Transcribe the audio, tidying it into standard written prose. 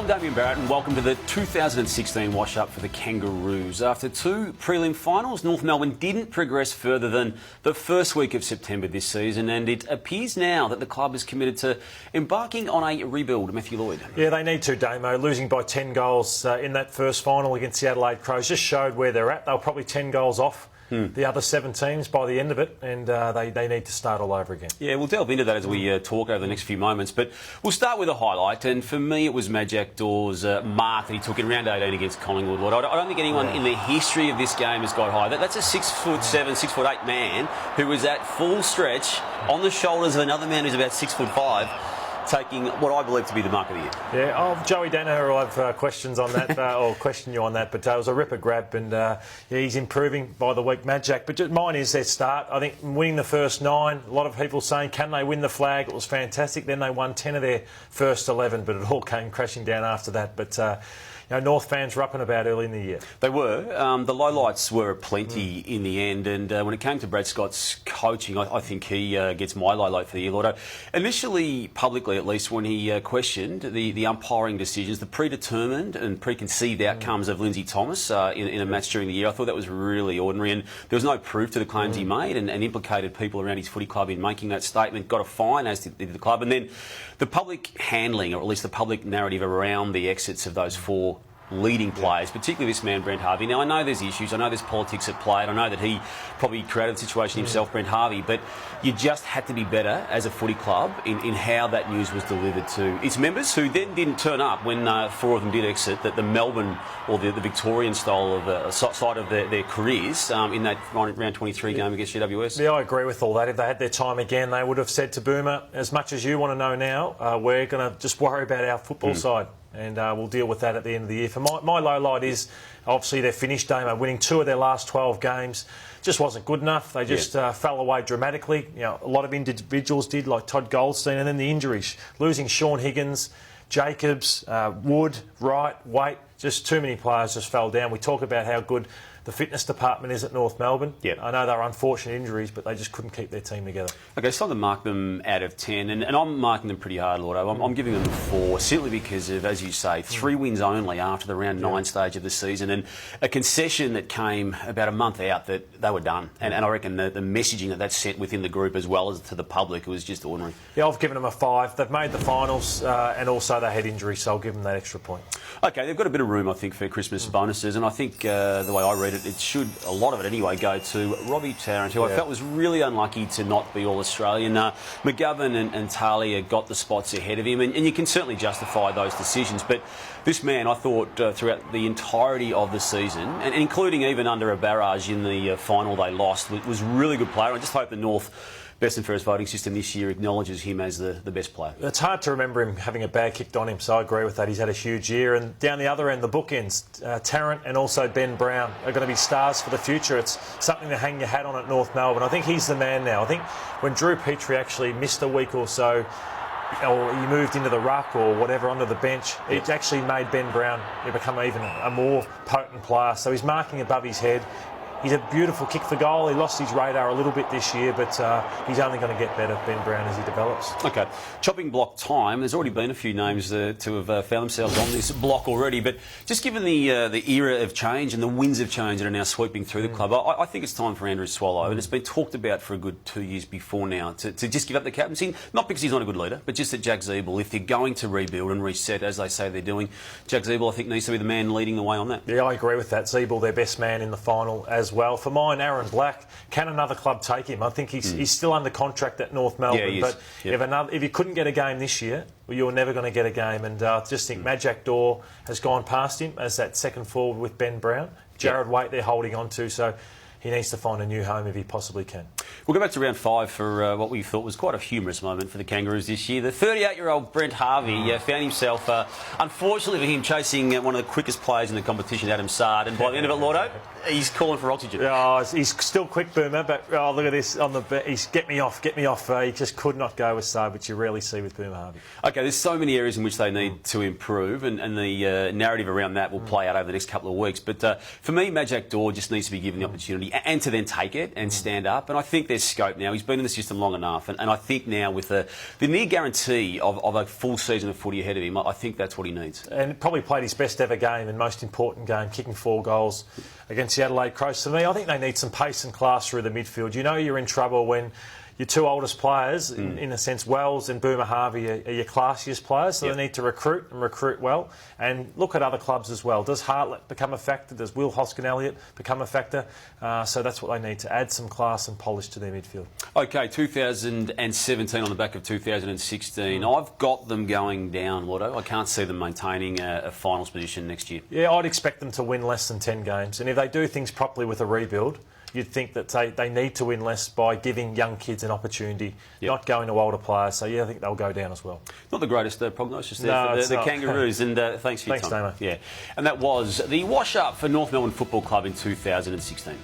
Damien Barrett and welcome to the 2016 wash-up for the Kangaroos. After two prelim finals, North Melbourne didn't progress further than the first week of September this season, and it appears now that the club is committed to embarking on a rebuild. Matthew Lloyd. Yeah, they need to, Damo. Losing by 10 goals in that first final against the Adelaide Crows just showed where they're at. They were probably 10 goals off the other 7 teams by the end of it, and they need to start all over again. Yeah, we'll delve into that as we talk over the next few moments, but we'll start with a highlight, and for me it was Majak Daw's mark that he took in round 18 against Collingwood. I don't think anyone in the history of this game has got higher. That's a 6'7", 6'8" man who was at full stretch on the shoulders of another man who's about 6'5", taking what I believe to be the mark of the year. Yeah, Joey Danaher will have questions on that, or question you on that, but it was a ripper grab, and yeah, he's improving by the week, Majak. But just, mine is their start. I think winning the first 9, a lot of people saying, can they win the flag? It was fantastic. Then they won 10 of their first 11, but it all came crashing down after that. But you know, North fans were up and about early in the year. They were. The lowlights were aplenty in the end, and when it came to Brad Scott's coaching, I think he gets my lowlight for the year, Lordo. Initially, publicly at least, when he questioned the umpiring decisions, the predetermined and preconceived outcomes of Lindsay Thomas in a match during the year, I thought that was really ordinary, and there was no proof to the claims he made, and implicated people around his footy club in making that statement. Got a fine, as did the club, and then the public handling, or at least the public narrative around the exits of those 4 leading players, particularly this man, Brent Harvey. Now, I know there's issues, I know there's politics at play, and I know that he probably created the situation himself, Brent Harvey, but you just had to be better as a footy club in how that news was delivered to its members, who then didn't turn up when 4 of them did exit, that the Melbourne or the Victorian style of side of their careers in that round 23 game against GWS. Yeah, I agree with all that. If they had their time again, they would have said to Boomer, as much as you want to know now, we're going to just worry about our football side. And we'll deal with that at the end of the year. For my low light is obviously their finish, Damo, winning 2 of their last 12 games. Just wasn't good enough. They just fell away dramatically. You know, a lot of individuals did, like Todd Goldstein, and then the injuries. Losing Sean Higgins, Jacobs, Wood, Wright, Waite, just too many players just fell down. We talk about how good the fitness department is at North Melbourne. Yep. I know they were unfortunate injuries, but they just couldn't keep their team together. Okay, so I'm going to mark them out of 10, and I'm marking them pretty hard, Lordo. I'm giving them 4, simply because of, as you say, 3 wins only after the round 9 stage of the season, and a concession that came about a month out that they were done. And I reckon the messaging that sent within the group as well as to the public was just ordinary. Yeah, I've given them a 5. They've made the finals, and also they had injuries, so I'll give them that extra point. Okay, they've got a bit of room, I think, for Christmas bonuses, and I think the way I read it, it should, a lot of it anyway, go to Robbie Tarrant, who I felt was really unlucky to not be All-Australian. McGovern and Talia got the spots ahead of him, and you can certainly justify those decisions, but this man, I thought, throughout the entirety of the season, and including even under a barrage in the final they lost, was a really good player. I just hope the North Best and Fairest voting system this year acknowledges him as the best player. It's hard to remember him having a bag kicked on him, so I agree with that. He's had a huge year. And down the other end, the bookends, Tarrant and also Ben Brown are going to be stars for the future. It's something to hang your hat on at North Melbourne. I think he's the man now. I think when Drew Petrie actually missed a week or so, or he moved into the ruck or whatever onto the bench, it actually made Ben Brown become even a more potent player. So he's marking above his head. He's a beautiful kick for goal. He lost his radar a little bit this year, but he's only going to get better, Ben Brown, as he develops. Okay, chopping block time. There's already been a few names to have found themselves on this block already, but just given the era of change and the winds of change that are now sweeping through the club, I think it's time for Andrew Swallow, and it's been talked about for a good 2 years before now, to just give up the captaincy, not because he's not a good leader, but just that Jack Ziebell, if they're going to rebuild and reset, as they say they're doing, Jack Ziebell, I think, needs to be the man leading the way on that. Yeah, I agree with that. Ziebell, their best man in the final as well. For mine, Aaron Black, can another club take him? I think he's still under contract at North Melbourne, but if you couldn't get a game this year, well, you're never going to get a game. And I just think Majak Daw has gone past him as that second forward with Ben Brown. Jared Waite they're holding on to, so he needs to find a new home if he possibly can. We'll go back to round 5 for what we thought was quite a humorous moment for the Kangaroos this year. The 38-year-old Brent Harvey found himself, unfortunately for him, chasing one of the quickest players in the competition, Adam Sard, and by the end of it, Lordo, he's calling for oxygen. Oh, he's still quick, Boomer, but look at this on the he's get me off. He just could not go with Sard, which you rarely see with Boomer Harvey. Okay, there's so many areas in which they need to improve, and the narrative around that will play out over the next couple of weeks. But for me, Majak Daw just needs to be given the opportunity. and to then take it and stand up. And I think there's scope now. He's been in the system long enough, and I think now with the near guarantee of a full season of footy ahead of him, I think that's what he needs. And probably played his best ever game and most important game, kicking 4 goals against the Adelaide Crows. To me, I think they need some pace and class through the midfield. You know you're in trouble when your 2 oldest players, in a sense, Wells and Boomer Harvey, are your classiest players, so they need to recruit and recruit well. And look at other clubs as well. Does Hartlett become a factor? Does Will Hoskin-Elliott become a factor? So that's what they need, to add some class and polish to their midfield. OK, 2017 on the back of 2016. I've got them going down, Watto. I can't see them maintaining a finals position next year. Yeah, I'd expect them to win less than 10 games. And if they do things properly with a rebuild, you'd think that they need to win less by giving young kids an opportunity, not going to older players. So, yeah, I think they'll go down as well. Not the greatest prognosis there for the Kangaroos. And thanks for your time. Damo. Yeah. And that was the wash-up for North Melbourne Football Club in 2016.